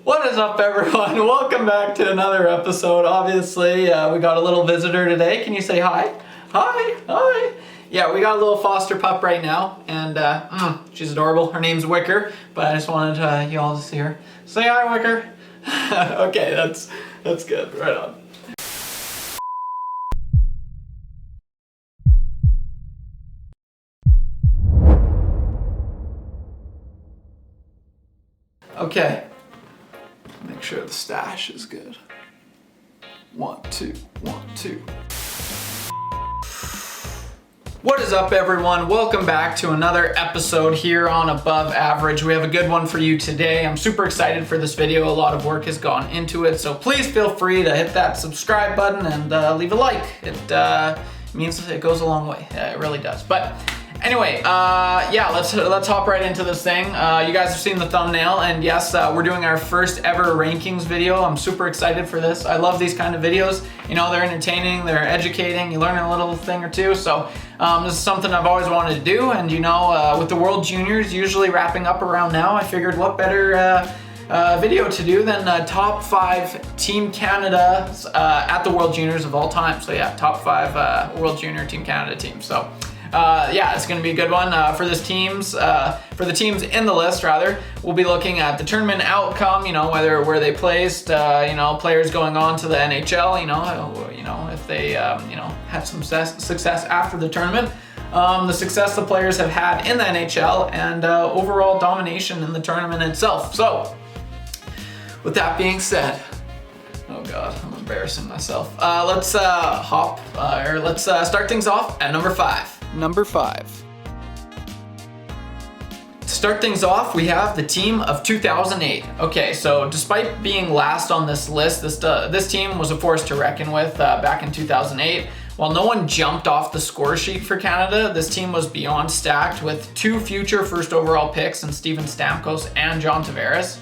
What is up, everyone? Welcome back to another episode. Obviously, we got a little visitor today. Can you say hi? Hi. Yeah, we got a little foster pup right now, and she's adorable. Her name's Wicker, but I just wanted you all to see her. Say hi, Wicker. Okay, that's good. Right on. Okay. Make sure the stash is good. 1, 2, 1, 2. What is up, everyone? Welcome back to another episode here on Above Average. We have a good one for you today. I'm super excited for this video. A lot of work has gone into it, so please feel free to hit that subscribe button and leave a like. It means it goes a long way. It really does. But anyway, yeah, let's hop right into this thing. You guys have seen the thumbnail, and yes, we're doing our first ever rankings video. I'm super excited for this. I love these kind of videos. You know, they're entertaining, they're educating, you learn a little thing or two. So this is something I've always wanted to do. And you know, with the World Juniors usually wrapping up around now, I figured what better video to do than top 5 Team Canada at the World Juniors of all time. So yeah, top 5 World Junior Team Canada teams. So yeah, it's going to be a good one for the teams in the list. Rather, we'll be looking at the tournament outcome. You know, where they placed. You know, players going on to the NHL. You know, if they had some success after the tournament. The success the players have had in the NHL and overall domination in the tournament itself. So, with that being said. Oh God, I'm embarrassing myself. Let's start things off at number 5. Number 5. To start things off, we have the team of 2008. Okay, so despite being last on this list, this team was a force to reckon with back in 2008. While no one jumped off the score sheet for Canada, this team was beyond stacked with 2 future first overall picks in Steven Stamkos and John Tavares.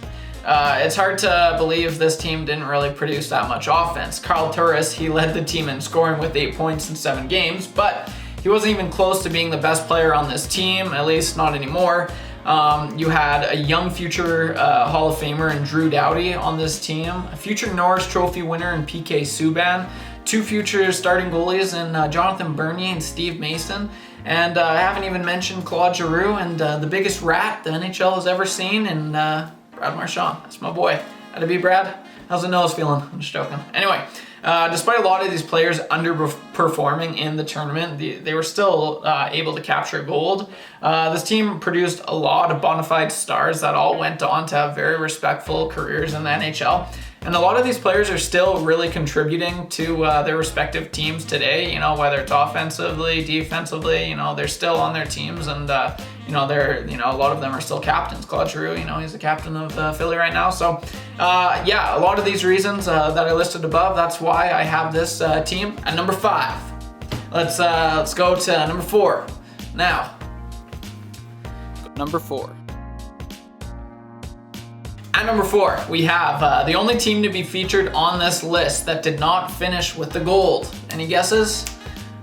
It's hard to believe this team didn't really produce that much offense. Carl Turris, he led the team in scoring with 8 points in 7 games, but he wasn't even close to being the best player on this team, at least not anymore. You had a young future Hall of Famer in Drew Doughty on this team, a future Norris Trophy winner in PK Subban, 2 future starting goalies in Jonathan Bernier and Steve Mason, and I haven't even mentioned Claude Giroux and the biggest rat the NHL has ever seen in Brad Marchand. That's my boy. How'd it be, Brad? How's the nose feeling? I'm just joking. Anyway, despite a lot of these players underperforming in the tournament, they were still able to capture gold. This team produced a lot of bona fide stars that all went on to have very respectful careers in the NHL. And a lot of these players are still really contributing to their respective teams today, you know, whether it's offensively, defensively, you know, they're still on their teams, and you know, a lot of them are still captains. Claude Giroux, you know, he's the captain of Philly right now. So yeah, a lot of these reasons that I listed above, that's why I have this team at number 5. Let's go to number 4 now. Number 4. At number 4, we have the only team to be featured on this list that did not finish with the gold. Any guesses?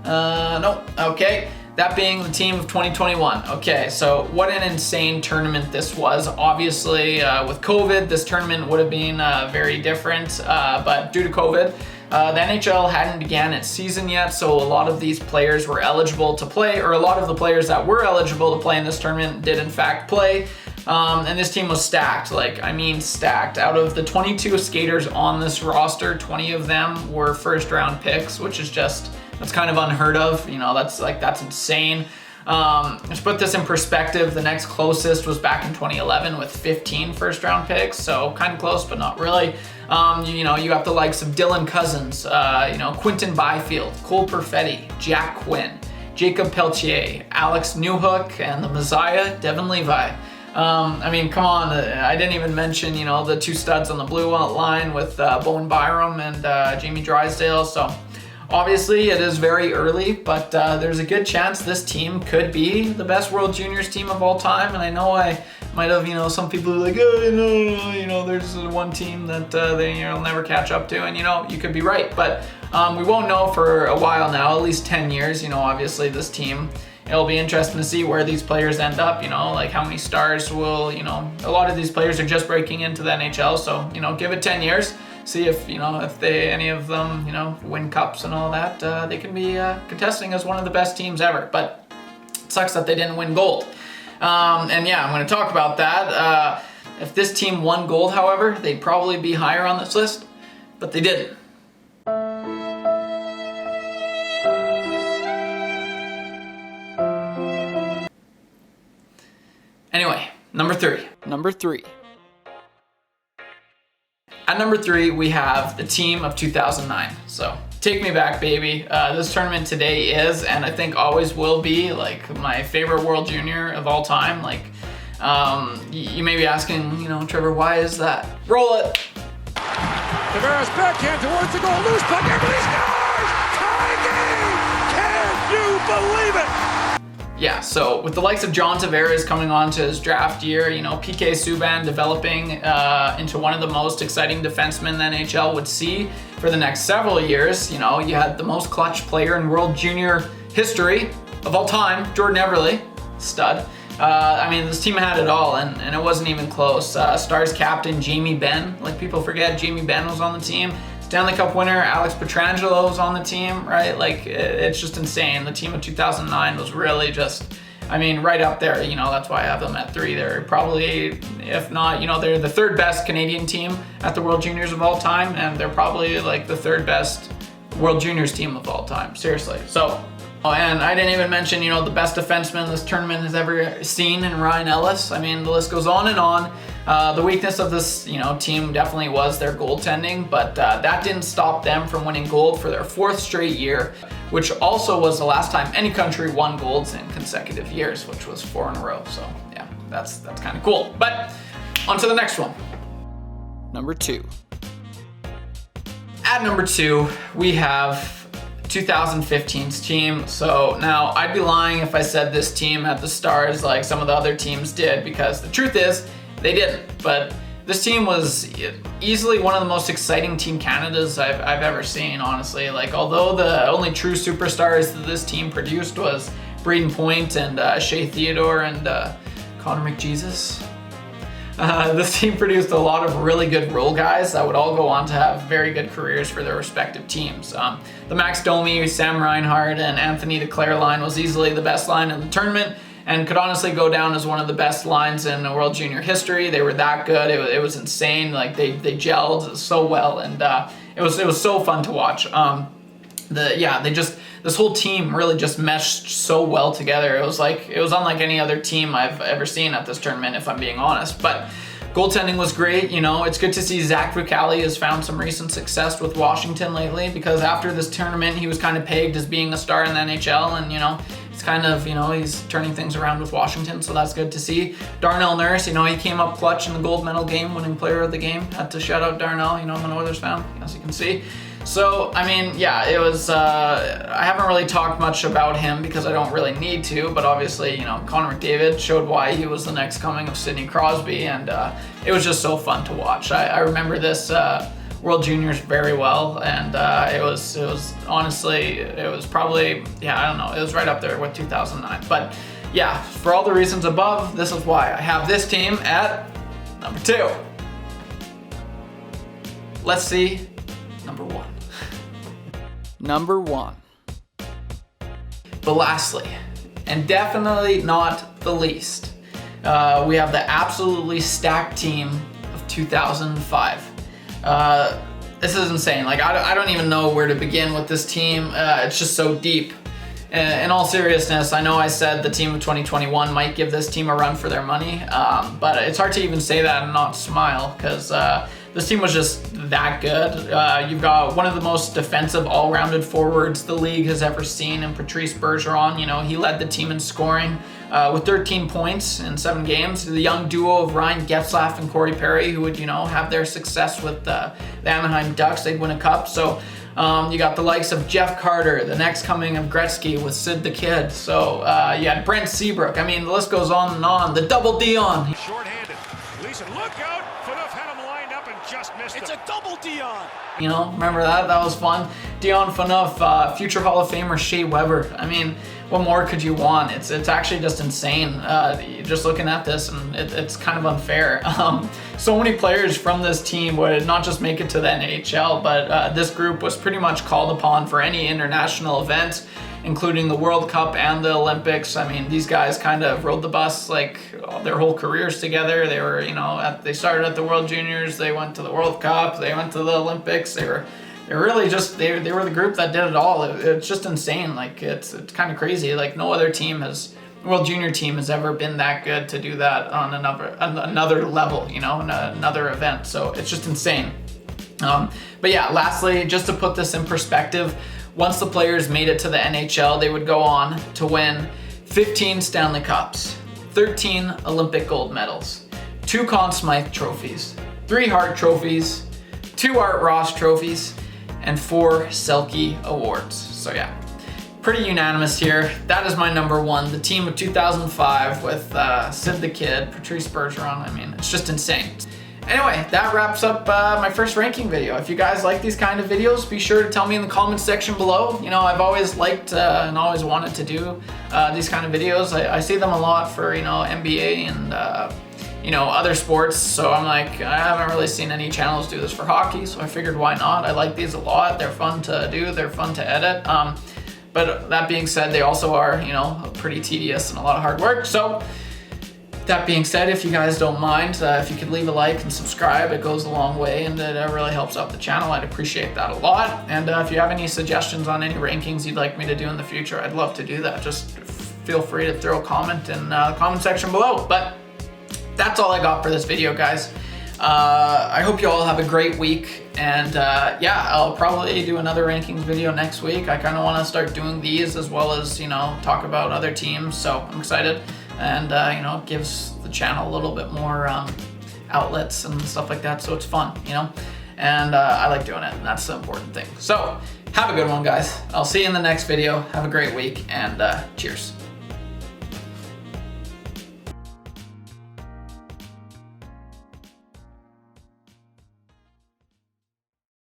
Nope. Okay. That being the team of 2021. Okay, so what an insane tournament this was. Obviously, with COVID, this tournament would have been very different, but due to COVID, the NHL hadn't began its season yet, so a lot of these players were eligible to play, or a lot of the players that were eligible to play in this tournament did in fact play. And this team was stacked, stacked. Out of the 22 skaters on this roster, 20 of them were first round picks, which is that's kind of unheard of. You know, that's insane. Let's put this in perspective. The next closest was back in 2011 with 15 first round picks. So kind of close, but not really. You know, you got the likes of Dylan Cousins, Quinton Byfield, Cole Perfetti, Jack Quinn, Jacob Pelletier, Alex Newhook, and the Messiah, Devin Levi. I mean, come on, I didn't even mention, you know, the 2 studs on the blue line with Bowen Byram and Jamie Drysdale. So obviously it is very early, but there's a good chance this team could be the best World Juniors team of all time. And I know I might have, you know, some people are like, oh, no, you know, there's one team that they'll never catch up to. And, you know, you could be right, but we won't know for a while now, at least 10 years. You know, obviously this team it'll be interesting to see where these players end up, you know, like how many stars will, you know, a lot of these players are just breaking into the NHL, so, you know, give it 10 years, see if, you know, if any of them, you know, win cups and all that, they can be contesting as one of the best teams ever, but it sucks that they didn't win gold. And yeah, I'm going to talk about that. If this team won gold, however, they'd probably be higher on this list, but they didn't. Anyway, number three. At number three, we have the team of 2009. So take me back, baby. This tournament today is, and I think always will be, like my favorite World Junior of all time. Like, you may be asking, you know, Trevor, why is that? Roll it. Tavares backhand towards the goal, loose puck, everybody scores! Tie game! Can you believe it? Yeah, so with the likes of John Tavares coming on to his draft year, you know, PK Subban developing into one of the most exciting defensemen the NHL would see for the next several years, you know, you had the most clutch player in World Junior history of all time, Jordan Eberle, stud. I mean, this team had it all, and it wasn't even close. Stars captain Jamie Benn, like people forget, Jamie Benn was on the team. Stanley Cup winner Alex Pietrangelo was on the team, right? Like, it's just insane. The team of 2009 was really just, I mean, right up there. You know, that's why I have them at 3. They're probably, if not, you know, they're the 3rd best Canadian team at the World Juniors of all time, and they're probably like the 3rd best World Juniors team of all time, seriously. So, and I didn't even mention, you know, the best defenseman this tournament has ever seen in Ryan Ellis. I mean, the list goes on and on. The weakness of this, you know, team definitely was their goaltending, but that didn't stop them from winning gold for their 4th straight year, which also was the last time any country won golds in consecutive years, which was 4 in a row. So yeah, that's kind of cool. But on to the next one. Number 2. At number 2, we have 2015's team. So now I'd be lying if I said this team had the stars like some of the other teams did, because the truth is they didn't. But this team was easily one of the most exciting Team Canadas I've ever seen, honestly. Like, although the only true superstars that this team produced was Braden Point and Shea Theodore and Connor McJesus, this team produced a lot of really good role guys that would all go on to have very good careers for their respective teams. The Max Domi, Sam Reinhart, and Anthony DeClaire line was easily the best line in the tournament and could honestly go down as one of the best lines in World Junior history. They were that good. It was insane. Like, they gelled so well, and it was so fun to watch. This whole team really just meshed so well together. It was unlike any other team I've ever seen at this tournament, if I'm being honest. But goaltending was great. You know, it's good to see Zach Vucali has found some recent success with Washington lately, because after this tournament, he was kind of pegged as being a star in the NHL, and, you know, it's kind of, you know, he's turning things around with Washington, so that's good to see. Darnell Nurse, you know, he came up clutch in the gold medal game, winning player of the game. Had to shout out Darnell, you know, I'm an Oilers fan, as you can see. So, I mean, yeah, it was, I haven't really talked much about him because I don't really need to, but obviously, you know, Connor McDavid showed why he was the next coming of Sidney Crosby, and it was just so fun to watch. I remember this World Juniors very well, and it was honestly, it was probably, yeah, I don't know, it was right up there with 2009. But yeah, for all the reasons above, this is why I have this team at number 2. Let's see, number 1. Number 1. But lastly, and definitely not the least, we have the absolutely stacked team of 2005. This is insane. Like, I don't even know where to begin with this team. It's just so deep. In all seriousness, I know I said the team of 2021 might give this team a run for their money, but it's hard to even say that and not smile, because this team was just that good. You've got one of the most defensive, all-rounded forwards the league has ever seen in Patrice Bergeron. You know, he led the team in scoring with 13 points in 7 games. The young duo of Ryan Getzlaf and Corey Perry, who would, you know, have their success with the Anaheim Ducks. They'd win a cup. So you got the likes of Jeff Carter, the next coming of Gretzky with Sid the Kid. So you had Brent Seabrook. I mean, the list goes on and on. The double Dion. Short-handed. Leeson, look out! Phaneuf had him lined up and just missed It's a double Dion. You know, remember that? That was fun. Dion Phaneuf, future Hall of Famer Shea Weber. I mean, what more could you want? It's actually just insane. Just looking at this, and it's kind of unfair. So many players from this team would not just make it to the NHL, but this group was pretty much called upon for any international event, including the World Cup and the Olympics. I mean, these guys kind of rode the bus like their whole careers together. They were, you know, they started at the World Juniors, they went to the World Cup, they went to the Olympics. They were really just, they were the group that did it all. It's just insane. Like, it's kind of crazy. Like, no other team World Junior team has ever been that good to do that on another level, you know, in another event. So it's just insane. But yeah, lastly, just to put this in perspective, once the players made it to the NHL, they would go on to win 15 Stanley Cups, 13 Olympic gold medals, 2 Conn Smythe trophies, 3 Hart trophies, 2 Art Ross trophies, and 4 Selke awards. So yeah, pretty unanimous here. That is my number one, the team of 2005 with Sid the Kid, Patrice Bergeron. I mean, it's just insane. Anyway, that wraps up my first ranking video. If you guys like these kind of videos, be sure to tell me in the comments section below. You know, I've always liked and always wanted to do these kind of videos. I see them a lot for, you know, NBA and, you know, other sports. So I'm like, I haven't really seen any channels do this for hockey, so I figured why not? I like these a lot. They're fun to do. They're fun to edit. But that being said, they also are, you know, pretty tedious and a lot of hard work. So that being said, if you guys don't mind, if you could leave a like and subscribe, it goes a long way and it really helps out the channel. I'd appreciate that a lot. And if you have any suggestions on any rankings you'd like me to do in the future, I'd love to do that. Just feel free to throw a comment in the comment section below. But that's all I got for this video, guys. I hope you all have a great week. And yeah, I'll probably do another rankings video next week. I kind of want to start doing these as well as, you know, talk about other teams. So I'm excited. And you know, it gives the channel a little bit more outlets and stuff like that, so it's fun, you know, and I like doing it, and that's the important thing. So have a good one, guys. I'll see you in the next video. Have a great week, and cheers.